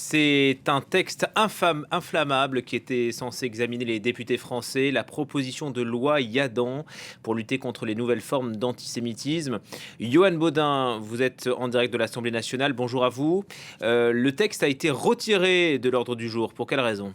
C'est un texte inflammable qui était censé examiner les députés français, la proposition de loi Yadan pour lutter contre les nouvelles formes d'antisémitisme. Johan Baudin, vous êtes en direct de l'Assemblée nationale, bonjour à vous. Le texte a été retiré de l'ordre du jour, pour quelle raison ?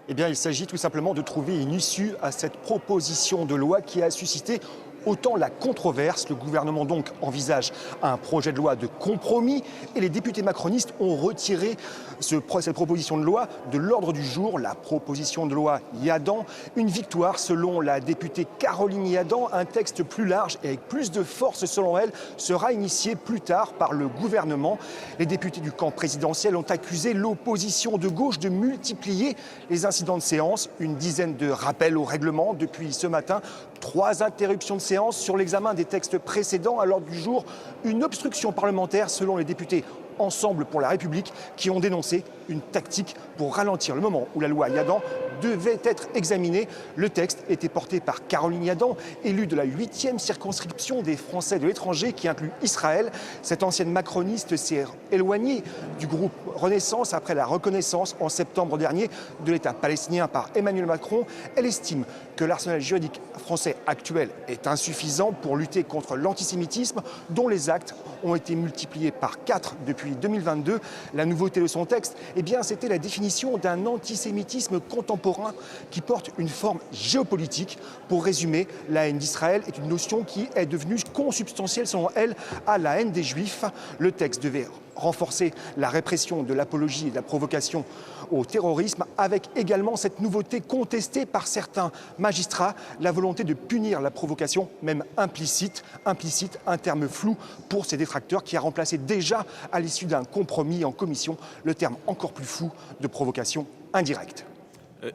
Eh bien, il s'agit tout simplement de trouver une issue à cette proposition de loi qui a suscité autant la controverse. Le gouvernement donc envisage un projet de loi de compromis et les députés macronistes ont retiré cette proposition de loi de l'ordre du jour. La proposition de loi Yadan, une victoire selon la députée Caroline Yadan. Un texte plus large et avec plus de force selon elle sera initié plus tard par le gouvernement. Les députés du camp présidentiel ont accusé l'opposition de gauche de multiplier les incidents de séance. Une dizaine de rappels au règlement depuis ce matin. 3 interruptions de séance sur l'examen des textes précédents à l'ordre du jour. Une obstruction parlementaire selon les députés Ensemble pour la République qui ont dénoncé une tactique pour ralentir le moment où la loi Yadan devait être examinée. Le texte était porté par Caroline Yadan, élue de la 8e circonscription des Français de l'étranger qui inclut Israël. Cette ancienne macroniste s'est éloignée du groupe Renaissance après la reconnaissance en septembre dernier de l'État palestinien par Emmanuel Macron. Elle estime que l'arsenal juridique français actuel est insuffisant pour lutter contre l'antisémitisme dont les actes ont été multipliés par 4 depuis 2022. La nouveauté de son texte, c'était la définition d'un antisémitisme contemporain qui porte une forme géopolitique. Pour résumer, la haine d'Israël est une notion qui est devenue consubstantielle, selon elle, à la haine des Juifs. Le texte devait renforcer la répression de l'apologie et de la provocation au terrorisme, avec également cette nouveauté contestée par certains magistrats, la volonté de punir la provocation, même implicite, un terme flou pour ses détracteurs qui a remplacé déjà, à l'issue d'un compromis en commission, le terme encore plus flou de provocation indirecte.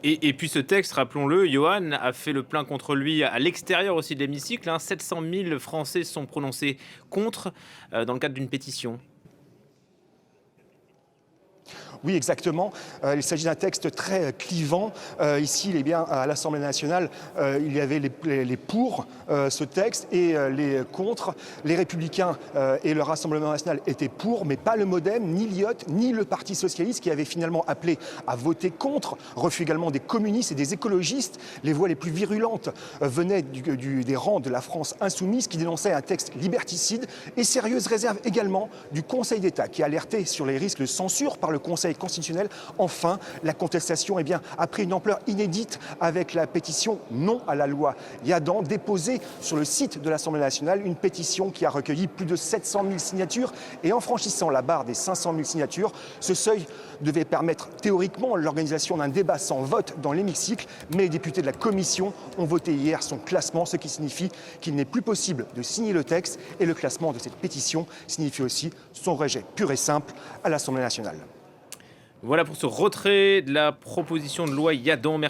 Et puis ce texte, rappelons-le, Johan, a fait le plein contre lui à l'extérieur aussi de l'hémicycle. 700 000 Français se sont prononcés contre dans le cadre d'une pétition. Oui, exactement. Il s'agit d'un texte très clivant. Ici, à l'Assemblée nationale, il y avait les pour ce texte et les contre. Les Républicains et le Rassemblement national étaient pour, mais pas le MoDem, ni l'IOT, ni le Parti socialiste qui avait finalement appelé à voter contre. Refus également des communistes et des écologistes. Les voix les plus virulentes venaient des rangs de la France insoumise qui dénonçait un texte liberticide et sérieuse réserve également du Conseil d'État qui alertait sur les risques de censure par le Conseil constitutionnel. Enfin, la contestation a pris une ampleur inédite avec la pétition non à la loi Yadan déposée sur le site de l'Assemblée nationale, une pétition qui a recueilli plus de 700 000 signatures et en franchissant la barre des 500 000 signatures, ce seuil devait permettre théoriquement l'organisation d'un débat sans vote dans l'hémicycle, mais les députés de la commission ont voté hier son classement, ce qui signifie qu'il n'est plus possible de signer le texte et le classement de cette pétition signifie aussi son rejet pur et simple à l'Assemblée nationale. Voilà pour ce retrait de la proposition de loi Yadan.